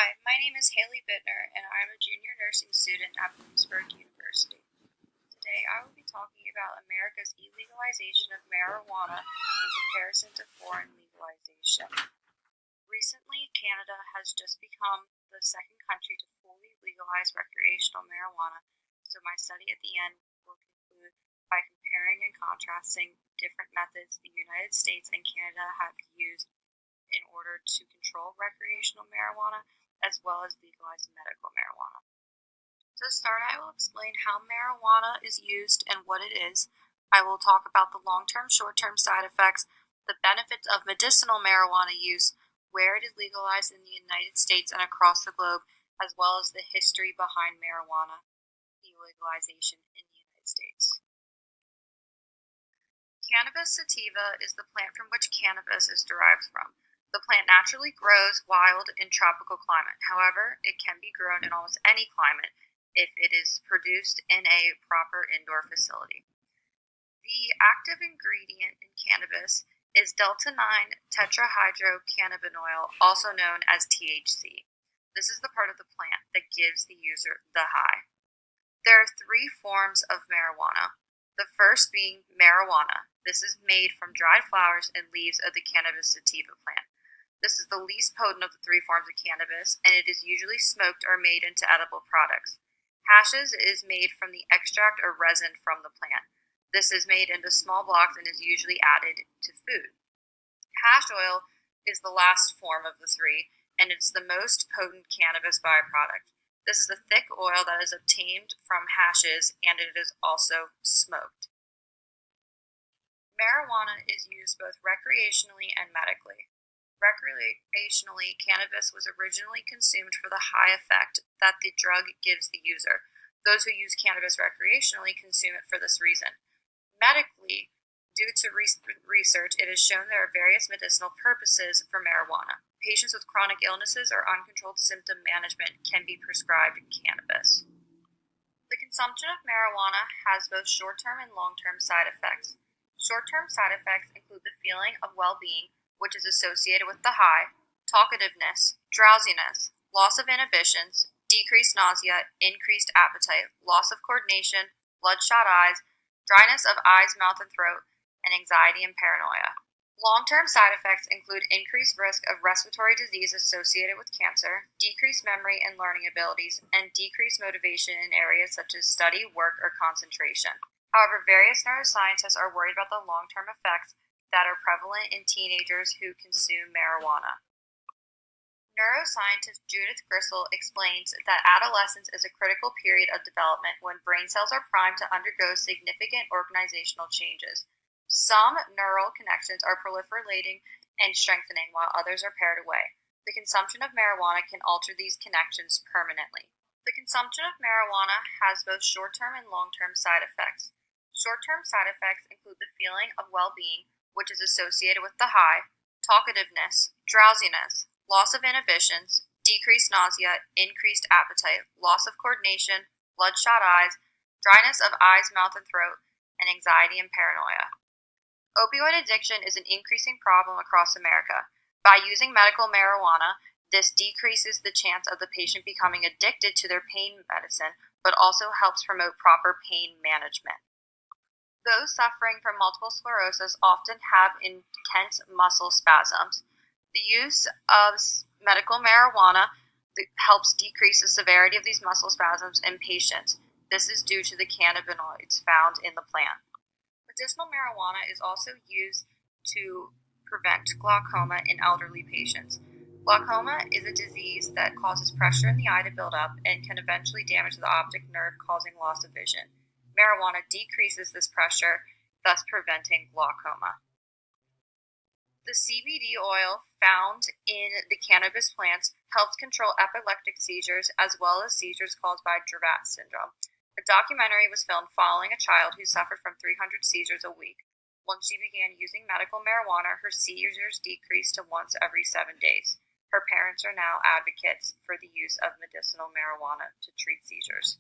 Hi, my name is Halle Bitner, and I'm a junior nursing student at Bloomsburg University. Today, I will be talking about America's illegalization of marijuana in comparison to foreign legalization. Recently, Canada has just become the second country to fully legalize recreational marijuana, so my study at the end will conclude by comparing and contrasting different methods the United States and Canada have used in order to control recreational marijuana as well as legalize medical marijuana. To start, I will explain how marijuana is used and what it is. I will talk about the long-term, short-term side effects, the benefits of medicinal marijuana use, where it is legalized in the United States and across the globe, as well as the history behind marijuana legalization in the United States. Cannabis sativa is the plant from which cannabis is derived from. The plant naturally grows wild in tropical climate. However, it can be grown in almost any climate if it is produced in a proper indoor facility. The active ingredient in cannabis is delta-9 tetrahydrocannabinol, also known as THC. This is the part of the plant that gives the user the high. There are three forms of marijuana. The first being marijuana. This is made from dried flowers and leaves of the cannabis sativa plant. This is the least potent of the three forms of cannabis, and it is usually smoked or made into edible products. Hashish is made from the extract or resin from the plant. This is made into small blocks and is usually added to food. Hash oil is the last form of the three, and it's the most potent cannabis byproduct. This is the thick oil that is obtained from hashish, and it is also smoked. Marijuana is used both recreationally and medically. Recreationally, cannabis was originally consumed for the high effect that the drug gives the user. Those who use cannabis recreationally consume it for this reason. Medically, due to research, it is shown there are various medicinal purposes for marijuana. Patients with chronic illnesses or uncontrolled symptom management can be prescribed cannabis. The consumption of marijuana has both short-term and long-term side effects. Short-term side effects include the feeling of well-being, which is associated with the high, talkativeness, drowsiness, loss of inhibitions, decreased nausea, increased appetite, loss of coordination, bloodshot eyes, dryness of eyes, mouth, and throat, and anxiety and paranoia. Long-term side effects include increased risk of respiratory disease associated with cancer, decreased memory and learning abilities, and decreased motivation in areas such as study, work, or concentration. However, various neuroscientists are worried about the long-term effects that are prevalent in teenagers who consume marijuana. Neuroscientist Judith Grisel explains that adolescence is a critical period of development when brain cells are primed to undergo significant organizational changes. Some neural connections are proliferating and strengthening, while others are pared away. The consumption of marijuana can alter these connections permanently. The consumption of marijuana has both short-term and long-term side effects. Short-term side effects include the feeling of well-being, which is associated with the high, talkativeness, drowsiness, loss of inhibitions, decreased nausea, increased appetite, loss of coordination, bloodshot eyes, dryness of eyes, mouth, and throat, and anxiety and paranoia. Opioid addiction is an increasing problem across America. By using medical marijuana, this decreases the chance of the patient becoming addicted to their pain medicine, but also helps promote proper pain management. Those suffering from multiple sclerosis often have intense muscle spasms. The use of medical marijuana helps decrease the severity of these muscle spasms in patients. This is due to the cannabinoids found in the plant. Medicinal marijuana is also used to prevent glaucoma in elderly patients. Glaucoma is a disease that causes pressure in the eye to build up and can eventually damage the optic nerve, causing loss of vision. Marijuana decreases this pressure, thus preventing glaucoma. The CBD oil found in the cannabis plants helps control epileptic seizures as well as seizures caused by Dravet syndrome. A documentary was filmed following a child who suffered from 300 seizures a week. Once she began using medical marijuana, her seizures decreased to once every 7 days. Her parents are now advocates for the use of medicinal marijuana to treat seizures.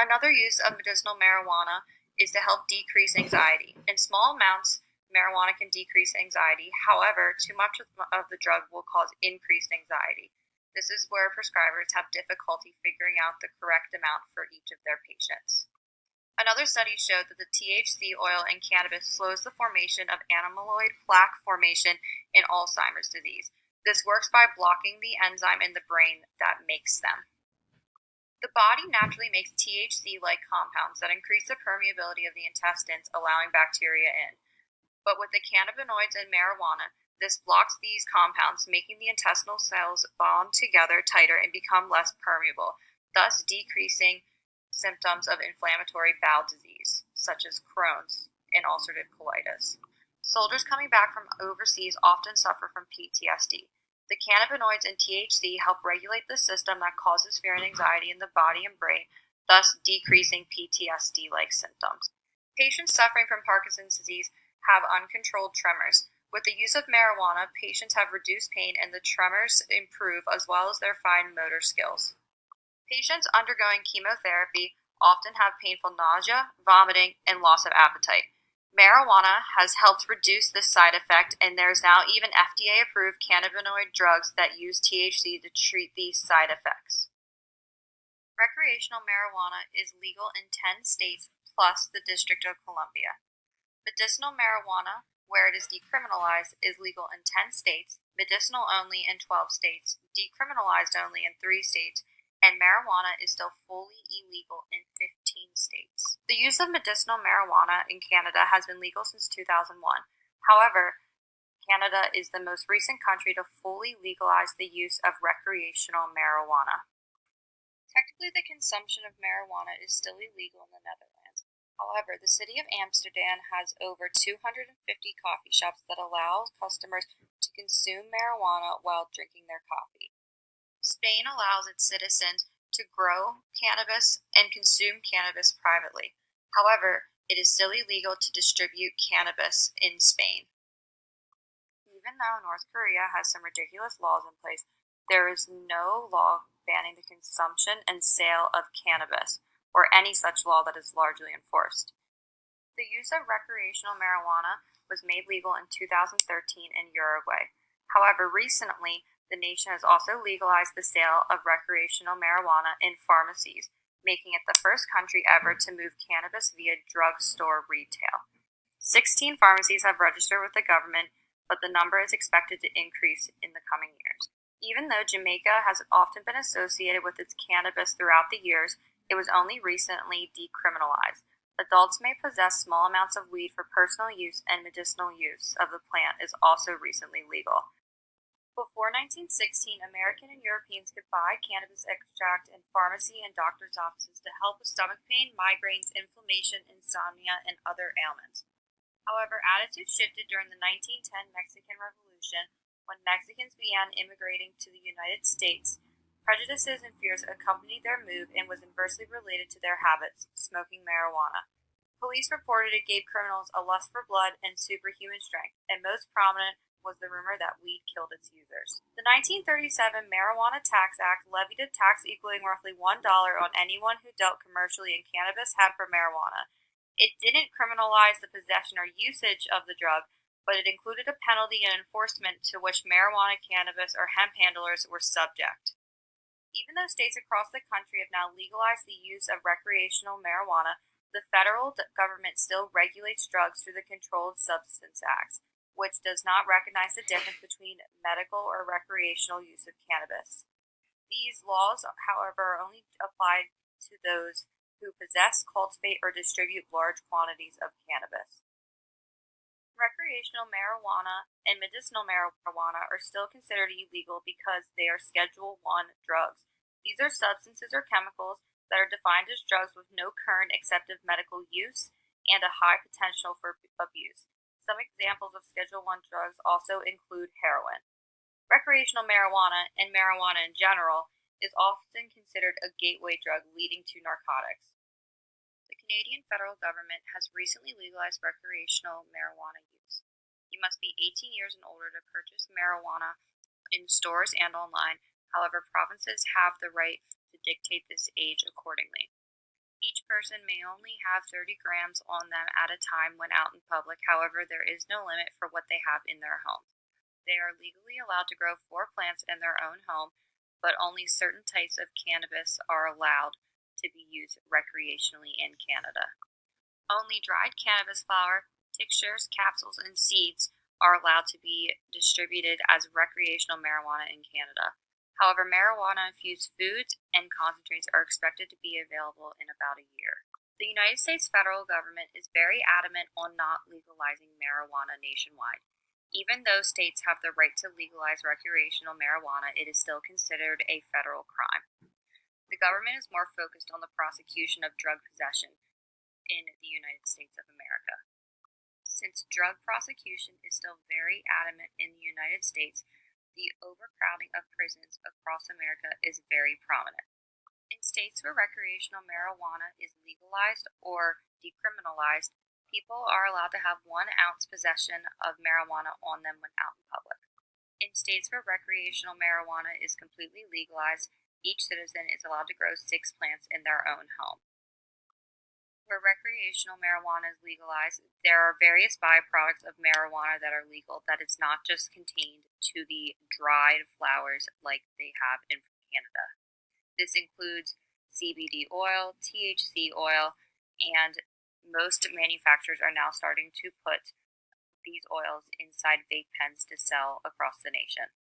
Another use of medicinal marijuana is to help decrease anxiety. In small amounts, marijuana can decrease anxiety. However, too much of the drug will cause increased anxiety. This is where prescribers have difficulty figuring out the correct amount for each of their patients. Another study showed that the THC oil in cannabis slows the formation of amyloid plaque formation in Alzheimer's disease. This works by blocking the enzyme in the brain that makes them. The body naturally makes THC-like compounds that increase the permeability of the intestines, allowing bacteria in. But with the cannabinoids in marijuana, this blocks these compounds, making the intestinal cells bond together tighter and become less permeable, thus decreasing symptoms of inflammatory bowel disease, such as Crohn's and ulcerative colitis. Soldiers coming back from overseas often suffer from PTSD. The cannabinoids in THC help regulate the system that causes fear and anxiety in the body and brain, thus decreasing PTSD-like symptoms. Patients suffering from Parkinson's disease have uncontrolled tremors. With the use of marijuana, patients have reduced pain and the tremors improve, as well as their fine motor skills. Patients undergoing chemotherapy often have painful nausea, vomiting, and loss of appetite. Marijuana has helped reduce this side effect, and there's now even FDA-approved cannabinoid drugs that use THC to treat these side effects. Recreational marijuana is legal in 10 states plus the District of Columbia. Medicinal marijuana, where it is decriminalized, is legal in 10 states, medicinal only in 12 states, decriminalized only in 3 states, and marijuana is still fully illegal in 15 states. The use of medicinal marijuana in Canada has been legal since 2001. However, Canada is the most recent country to fully legalize the use of recreational marijuana. Technically, the consumption of marijuana is still illegal in the Netherlands. However, the city of Amsterdam has over 250 coffee shops that allow customers to consume marijuana while drinking their coffee. Spain allows its citizens to grow cannabis and consume cannabis privately. However, it is still illegal to distribute cannabis in Spain. Even though North Korea has some ridiculous laws in place, there is no law banning the consumption and sale of cannabis, or any such law that is largely enforced. The use of recreational marijuana was made legal in 2013 in Uruguay. However, recently, the nation has also legalized the sale of recreational marijuana in pharmacies, making it the first country ever to move cannabis via drugstore retail. 16 pharmacies have registered with the government, but the number is expected to increase in the coming years. Even though Jamaica has often been associated with its cannabis throughout the years, it was only recently decriminalized. Adults may possess small amounts of weed for personal use, and medicinal use of the plant is also recently legal. Before 1916, American and Europeans could buy cannabis extract in pharmacy and doctor's offices to help with stomach pain, migraines, inflammation, insomnia, and other ailments. However, attitudes shifted during the 1910 Mexican Revolution when Mexicans began immigrating to the United States. Prejudices and fears accompanied their move and was inversely related to their habits, smoking marijuana. Police reported it gave criminals a lust for blood and superhuman strength, and most prominent was the rumor that weed killed its users. The 1937 Marijuana Tax Act levied a tax equaling roughly $1 on anyone who dealt commercially in cannabis hemp or marijuana. It didn't criminalize the possession or usage of the drug, but it included a penalty and enforcement to which marijuana, cannabis, or hemp handlers were subject. Even though states across the country have now legalized the use of recreational marijuana, the federal government still regulates drugs through the Controlled Substance Act, which does not recognize the difference between medical or recreational use of cannabis. These laws, however, are only applied to those who possess, cultivate, or distribute large quantities of cannabis. Recreational marijuana and medicinal marijuana are still considered illegal because they are Schedule I drugs. These are substances or chemicals that are defined as drugs with no current accepted medical use and a high potential for abuse. Some examples of Schedule I drugs also include heroin. Recreational marijuana, and marijuana in general, is often considered a gateway drug leading to narcotics. The Canadian federal government has recently legalized recreational marijuana use. You must be 18 years and older to purchase marijuana in stores and online. However, provinces have the right to dictate this age accordingly. Each person may only have 30 grams on them at a time when out in public. However, there is no limit for what they have in their home. They are legally allowed to grow 4 plants in their own home. but only certain types of cannabis are allowed to be used recreationally in Canada. Only dried cannabis flower, tinctures, capsules, and seeds are allowed to be distributed as recreational marijuana in Canada. However, marijuana-infused foods and concentrates are expected to be available in about a year. The United States federal government is very adamant on not legalizing marijuana nationwide. Even though states have the right to legalize recreational marijuana, it is still considered a federal crime. The government is more focused on the prosecution of drug possession in the United States of America. Since drug prosecution is still very adamant in the United States, the overcrowding of prisons across America is very prominent. In states where recreational marijuana is legalized or decriminalized, people are allowed to have 1 ounce possession of marijuana on them when out in public. In states where recreational marijuana is completely legalized, each citizen is allowed to grow 6 plants in their own home. Where recreational marijuana is legalized, there are various byproducts of marijuana that are legal that it's not just contained to the dried flowers like they have in Canada. This includes CBD oil, THC oil, and most manufacturers are now starting to put these oils inside vape pens to sell across the nation.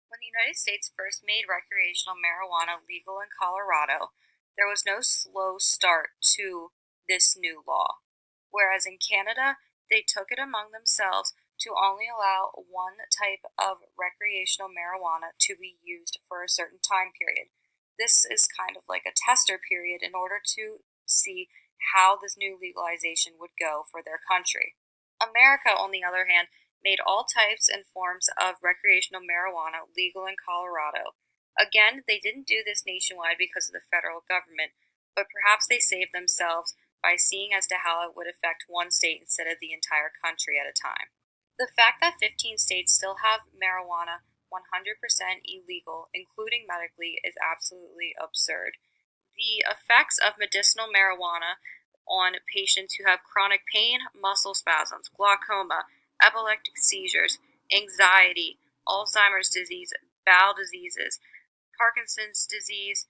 When the United States first made recreational marijuana legal in Colorado, there was no slow start to this new law. Whereas in Canada, they took it among themselves to only allow 1 type of recreational marijuana to be used for a certain time period. This is kind of like a tester period in order to see how this new legalization would go for their country. America, on the other hand, made all types and forms of recreational marijuana legal in Colorado. Again, they didn't do this nationwide because of the federal government, but perhaps they saved themselves by seeing as to how it would affect 1 state instead of the entire country at a time. The fact that 15 states still have marijuana 100% illegal, including medically, is absolutely absurd. The effects of medicinal marijuana on patients who have chronic pain, muscle spasms, glaucoma, epileptic seizures, anxiety, Alzheimer's disease, bowel diseases, Parkinson's disease,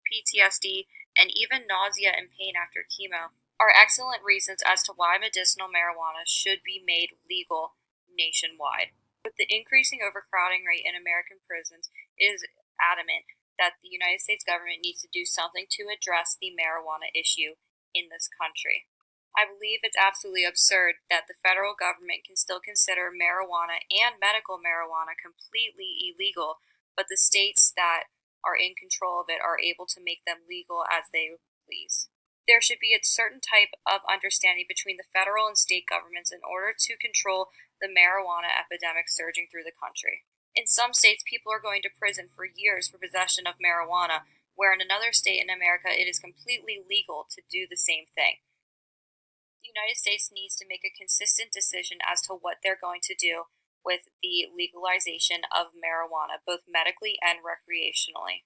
PTSD, and even nausea and pain after chemo are excellent reasons as to why medicinal marijuana should be made legal nationwide. With the increasing overcrowding rate in American prisons, it is adamant that the United States government needs to do something to address the marijuana issue in this country. I believe it's absolutely absurd that the federal government can still consider marijuana and medical marijuana completely illegal, but the states that are in control of it are able to make them legal as they please. There should be a certain type of understanding between the federal and state governments in order to control the marijuana epidemic surging through the country. In some states, people are going to prison for years for possession of marijuana, where in another state in America it is completely legal to do the same thing. The United States needs to make a consistent decision as to what they're going to do with the legalization of marijuana, both medically and recreationally.